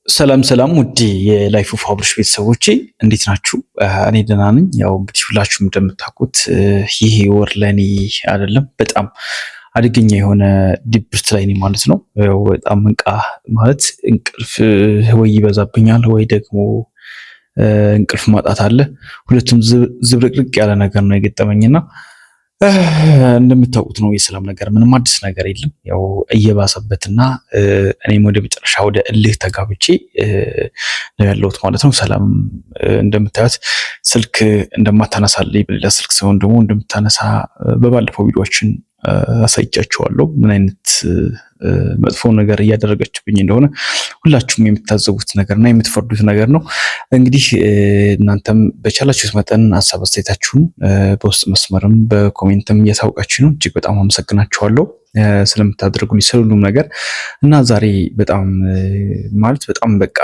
ሰላም ሰላም ውድ የላይፍ ኦፍ አብርሽ ቤተሰቦቼ እንዴት ናችሁ? እኔ ደህና ነኝ። ያው እንግዲህ ሁላችሁም እንደምታውቁት ይሄ ወር ለኔ አይደለም በጣም አደገኛ የሆነ ድብርት ላይ ነኝ ማለት ነው። ያው በጣም ማለት እንቅልፍ ወይ ይበዛብኛል ወይ ደግሞ እንቅልፍ ማጣት አለ። ሁለቱም ዝብርቅርቅ ያለ ነገር ነው የገጠመኝና እንደምታውቁት ነው የሰላም ነገር ምንም አዲስ ነገር የለም። ያው እየባሰበትና እኔም ወደ መጨረሻ ወደ እልህ ተጋብቼ ነው ያለሁት ማለት ነው። ሰላም እንደምታዩት ስልክ እንደማታነሳልኝ በሌላ ስልክ ሲሆን ደግሞ እንደምታነሳ በባለፈው ቪዲዮዎችን አሳይቻችኋለሁ። ምን አይነት መጥፎ ነገር እያደረገችብኝ እንደሆነ ሁላችሁም የምታዘቡት ነገርና የምትፈርዱት ነገር ነው። እንግዲህ እናንተም በቻላችሁት መጠን ሀሳብ አስተያየታችሁን በውስጥ መስመርም በኮሜንትም እያሳውቃችሁ ነው። እጅግ በጣም አመሰግናችኋለሁ ስለምታደርጉልኝ ሁሉም ነገር እና ዛሬ በጣም ማለት በጣም በቃ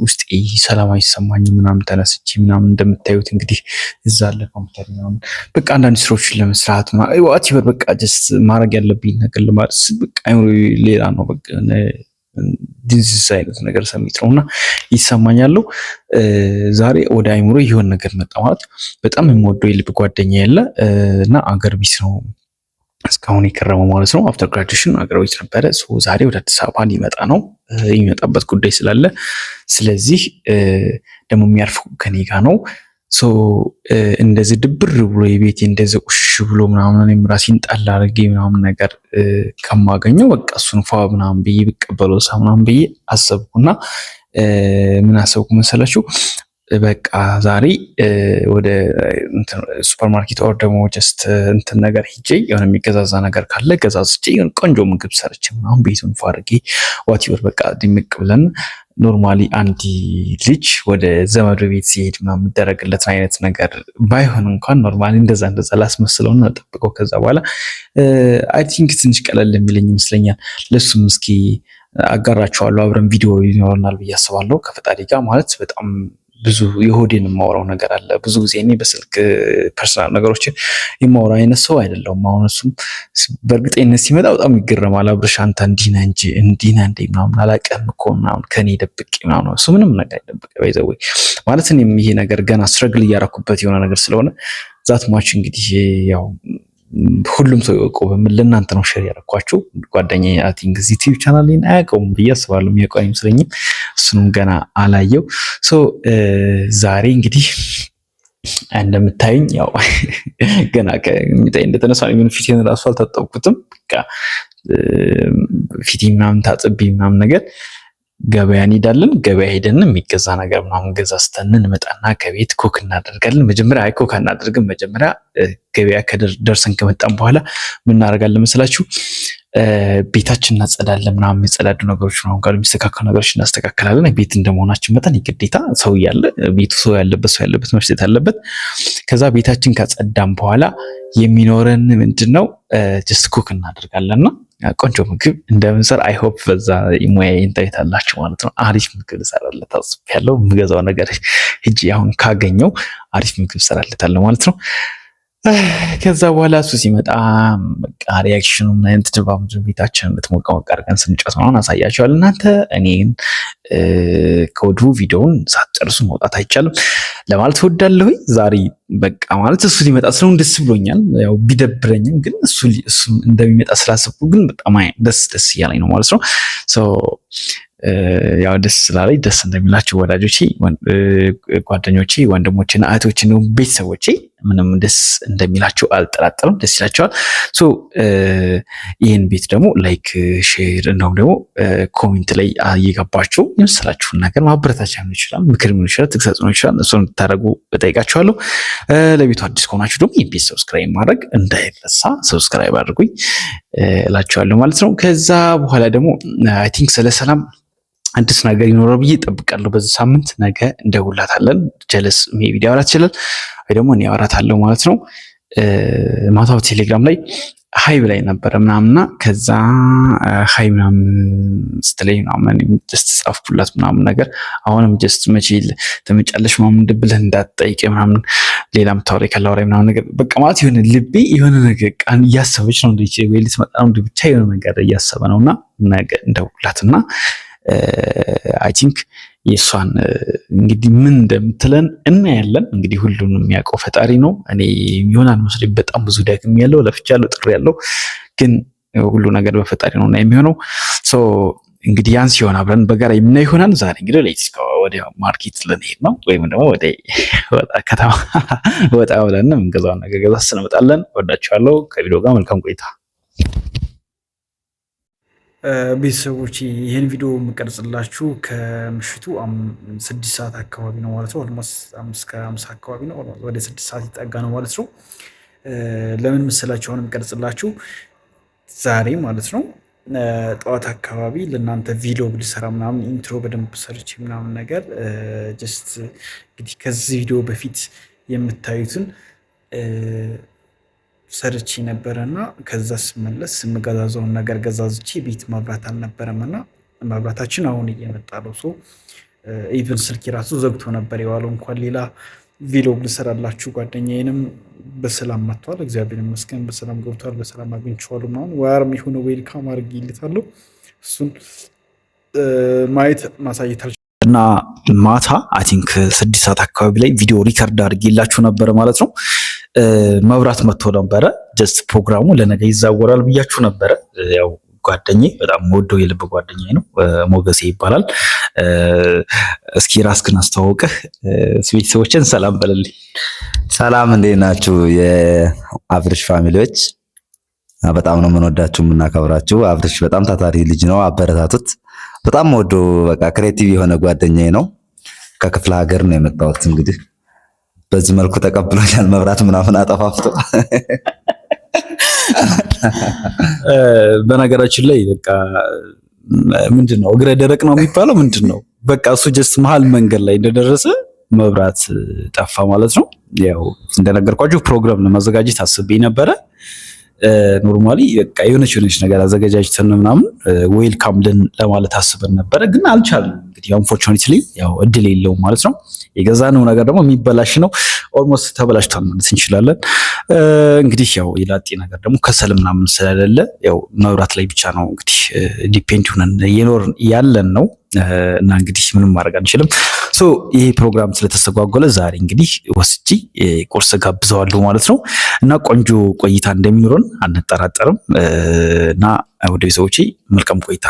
ውስጤ ሰላም አይሰማኝም ምናምን ተነስቼ ምናምን እንደምታዩት እንግዲህ እዛ አለ ኮምፒውተር ምናምን በቃ አንዳንድ ስራዎችን ለመስራት ዋትቨር በቃ ጀስት ማድረግ ያለብኝ ነገር ለማድረግ በቃ ሌላ ነው በቃ ዲዚዝ አይነት ነገር ሰሚት ነውና ይሰማኛል። ዛሬ ወደ አይምሮ ይሆን ነገር መጣ ማለት በጣም የምወደው የልብ ጓደኛ ያለ እና አገር ቢስ ነው እስካሁን የከረመው ማለት ነው። አፍተር ግራጁዌሽን አገር ቤት ነበረ። ዛሬ ወደ አዲስ አበባ ሊመጣ ነው የሚመጣበት ጉዳይ ስላለ ስለዚህ ደግሞ የሚያርፈው ከኔ ጋር ነው። እንደዚህ ድብር ብሎ የቤቴ እንደዚህ ቁሽሽ ብሎ ምናምን ራሴን ጣል አድርጌ ምናምን ነገር ከማገኘው በቃ እሱን ፏ ምናምን ብዬ ብቀበለው ምናምን ብዬ አሰብኩና ምን አሰብኩ መሰላችሁ? በቃ ዛሬ ወደ ሱፐርማርኬት ኦር ደግሞ ጀስት እንትን ነገር ሂጄ የሆነ የሚገዛዛ ነገር ካለ ገዛዝቼ ቆንጆ ምግብ ሰርቼ ምናምን ቤቱን ፏ አድርጌ ዋትቨር በቃ ድምቅ ብለን ኖርማሊ አንድ ልጅ ወደ ዘመድ ቤት ሲሄድ ምናምን የሚደረግለት አይነት ነገር ባይሆን እንኳን ኖርማሊ እንደዛ ላስመስለው ነው ጠብቀው ከዛ በኋላ አይ ቲንክ ትንሽ ቀለል የሚለኝ ይመስለኛል። ለሱም እስኪ አጋራቸዋለሁ አብረን ቪዲዮ ይኖረናል ብዬ አስባለሁ ከፈጣሪ ጋር ማለት በጣም ብዙ የሆዴን የማወራው ነገር አለ። ብዙ ጊዜ እኔ በስልክ ፐርሰናል ነገሮችን የማወራው አይነት ሰው አይደለሁም። አሁን እሱም በእርግጠኝነት ሲመጣ በጣም ይገረማል። አብርሽ አንተ እንዲህ ነህ እንጂ እንዲህ ነህ እንዴ ምናምን አላውቅም እኮ ምናምን ከኔ ደብቄ ምናምን እሱ ምንም ነገር አይደብቅ ባይዘው ማለት እኔም ይሄ ነገር ገና ስትረግል እያደረኩበት የሆነ ነገር ስለሆነ ዛት ማች እንግዲህ ያው ሁሉም ሰው ይወቀው በምን ለእናንተ ነው ሼር ያደረኳችሁ። ጓደኛዬ አይ ቲንክ እዚህ ዩቲዩብ ቻናል ላይ አያውቀውም ብዬ አስባለሁ። የሚያውቀው አይመስለኝም። እሱንም ገና አላየው። ዛሬ እንግዲህ እንደምታዩኝ ያው ገና ከሚታይ እንደተነሳ ምን ፊቴን ራሱ አልታጠብኩትም። በቃ ፊቴ ምናምን ታጥቤ ምናምን ነገር ገበያ እንሄዳለን። ገበያ ሄደን የሚገዛ ነገር ምናምን ገዛዝተን እንመጣና ከቤት ኮክ እናደርጋለን። መጀመሪያ ኮክ እናደርግም። መጀመሪያ ገበያ ከደርሰን ከመጣን በኋላ ምን እናደርጋለን መሰላችሁ? ቤታችን እናጸዳለን ምናምን የሚጸዳዱ ነገሮች ምናምን ጋር የሚስተካከሉ ነገሮች እናስተካክላለን። ቤት እንደመሆናችን መጠን የግዴታ ሰው ያለ ቤቱ ሰው ያለበት መስጠት አለበት። ከዛ ቤታችን ካጸዳን በኋላ የሚኖረን ምንድነው ጀስት ኩክ እናደርጋለንና ቆንጆ ምግብ እንደምንሰራ አይ ሆፕ በዛ ሙያዬን ታይታላችሁ ማለት ነው። አሪፍ ምግብ እሰራለሁ ያለው የምገዛው ነገር ሂጂ አሁን ካገኘው አሪፍ ምግብ እሰራለታለሁ ማለት ነው። ከዛ በኋላ እሱ ሲመጣ በቃ ሪአክሽኑ ምን አይነት ድባብ ቤታችንን እንድትሞቀው አድርገን ስንጨት ነው አሳያችኋለሁ። እናንተ እኔን ከወዲሁ ቪዲዮውን ሳትጨርሱ መውጣት አይቻልም ለማለት እወዳለሁ። ዛሬ በቃ ማለት እሱ ሊመጣ ስለሆነ ደስ ብሎኛል። ያው ቢደብረኝም ግን እሱ እንደሚመጣ ስላሰብኩ ግን በጣም ደስ እያለኝ ነው ማለት ነው። ያው ደስ ስላለኝ ደስ እንደሚላችሁ ወዳጆቼ፣ ጓደኞቼ፣ ወንድሞቼና እህቶቼ ነው ቤተሰቦቼ ምንም ደስ እንደሚላችሁ አልጠራጠርም። ደስ ይላችኋል። ይህን ቤት ደግሞ ላይክ፣ ሼር እንደውም ደግሞ ኮሜንት ላይ እየገባችሁ የመሰላችሁን ነገር ማበረታቻ ሊሆን ይችላል፣ ምክር ሊሆን ይችላል፣ ተግሳጽ ሊሆን ይችላል። እሱን እንድታደርጉ እጠይቃችኋለሁ። ለቤቱ አዲስ ከሆናችሁ ደግሞ ይህን ቤት ሰብስክራይብ ማድረግ እንዳይረሳ፣ ሰብስክራይብ አድርጉኝ እላችኋለሁ ማለት ነው። ከዛ በኋላ ደግሞ አይ ቲንክ ስለ ሰላም አዲስ ነገር ይኖረው ብዬ እጠብቃለሁ። በዚህ ሳምንት ነገ እንደውላታለን። ጀለስ ሜቢ ሊያወራት ይችላል ወይ ደግሞ እኔ አወራታለሁ ማለት ነው። ማታው ቴሌግራም ላይ ሃይ ብላይ ነበረ ምናምንና ከዛ ሃይ ምናምን ስትለኝ ምናምን ጀስት ጻፍኩላት ምናምን ነገር አሁንም ጀስት መቼ ተመጫለሽ ምናምን ድብልህ እንዳትጠይቅ ምናምን ሌላ ምታወሪ ካላወራኝ ምናምን ነገር በቃ ማለት የሆነ ልቤ የሆነ ነገር ቃል እያሰበች ነው እንዴ ወይ ልትመጣ ነው ብቻ የሆነ ነገር እያሰበ ነውና ነገ እንደውላትና አይ ቲንክ የእሷን እንግዲህ ምን እንደምትለን እናያለን። እንግዲህ ሁሉንም የሚያውቀው ፈጣሪ ነው። እኔ ይሆናል መስሎኝ በጣም ብዙ ዳግም ያለው ለፍቻለሁ፣ ጥሪ ያለው ግን ሁሉ ነገር በፈጣሪ ነውና የሚሆነው። ሶ እንግዲህ ያን ሲሆን አብረን በጋራ የምናይ ይሆናል። ዛሬ እንግዲህ ሌትስ ጎ ወደ ማርኬት ልንሄድ ነው፣ ወይም ደግሞ ወደ ከተማ ወጣ ብለን የምንገዛውን ነገር ገዛ ስንመጣለን። ወዳችኋለሁ። ከቪዲዮ ጋር መልካም ቆይታ። ቤተሰቦች ይህን ቪዲዮ የምቀርጽላችሁ ከምሽቱ 6 ሰዓት አካባቢ ነው ማለት ነው። ኦልሞስት 5:50 አካባቢ ነው፣ ወደ 6 ሰዓት ይጠጋ ነው ማለት ነው። ለምን መሰላችሁ አሁን የምቀርጽላችሁ ዛሬ ማለት ነው ጠዋት አካባቢ ለእናንተ ቪዲዮ ብልሰራ ምናምን ኢንትሮ በደንብ ሰርች ምናምን ነገር ጀስት እንግዲህ ከዚህ ቪዲዮ በፊት የምታዩትን ሰርች ነበረ እና ከዛ ስመለስ የምገዛዘውን ነገር ገዛዝቼ ቤት መብራት አልነበረም እና መብራታችን አሁን እየመጣ ነው። ሶ ኢቨን ስልክ ራሱ ዘግቶ ነበር የዋለው። እንኳን ሌላ ቪዲዮ ልሰራላችሁ ጓደኛዬንም በሰላም መጥቷል፣ እግዚአብሔር ይመስገን በሰላም ገብቷል፣ በሰላም አግኝቼዋለሁ ምናምን ዋርም የሆነ ዌልካም አድርጌለታለሁ። እሱን ማየት ማሳየት እና ማታ አይ ቲንክ 6 ሰዓት አካባቢ ላይ ቪዲዮ ሪከርድ አድርጌላችሁ ነበረ ማለት ነው። መብራት መጥቶ ነበረ። ጀስት ፕሮግራሙ ለነገ ይዛወራል ብያችሁ ነበረ። ያው ጓደኛዬ በጣም ወደው የልብ ጓደኛዬ ነው፣ ሞገሴ ይባላል። እስኪ ራስህን አስተዋውቀህ ቤተሰቦችን ሰላም በልልኝ። ሰላም እንዴት ናችሁ የአብርሽ ፋሚሊዎች? በጣም ነው የምንወዳችሁ የምናከብራችሁ። አብርሽ በጣም ታታሪ ልጅ ነው፣ አበረታቱት። በጣም ወዶ በቃ ክሬቲቭ የሆነ ጓደኛዬ ነው። ከክፍለ ሀገር ነው የመጣሁት። እንግዲህ በዚህ መልኩ ተቀብሎኛል። መብራት ምናምን አጠፋፍቶ በነገራችን ላይ በቃ ምንድን ነው እግረ ደረቅ ነው የሚባለው ምንድን ነው? በቃ እሱ ጀስት መሀል መንገድ ላይ እንደደረሰ መብራት ጠፋ ማለት ነው። ያው እንደነገርኳችሁ ፕሮግራም ለማዘጋጀት አስቤ ነበረ። ኖርማሊ በቃ የሆነች ነገር አዘጋጃጅተን ምናምን ዌልካም ለማለት አስበን ነበረ፣ ግን አልቻልንም። እንግዲህ አንፎርቹኔትሊ ያው እድል የለውም ማለት ነው። የገዛነው ነገር ደግሞ የሚበላሽ ነው። ኦልሞስት ተበላሽቷል ማለት እንችላለን። እንግዲህ ያው የላጤ ነገር ደግሞ ከሰል ምናምን ስለሌለ ያው መብራት ላይ ብቻ ነው እንግዲህ ዲፔንድ ሆነን እየኖርን ያለን ነው እና እንግዲህ ምንም ማድረግ አንችልም። ሶ ይሄ ፕሮግራም ስለተስተጓጎለ ዛሬ እንግዲህ ወስጂ ቁርስ ጋብዘዋለሁ ማለት ነው እና ቆንጆ ቆይታ እንደሚኖረን አንጠራጠርም እና ወደ ቤተሰቦቼ መልካም ቆይታ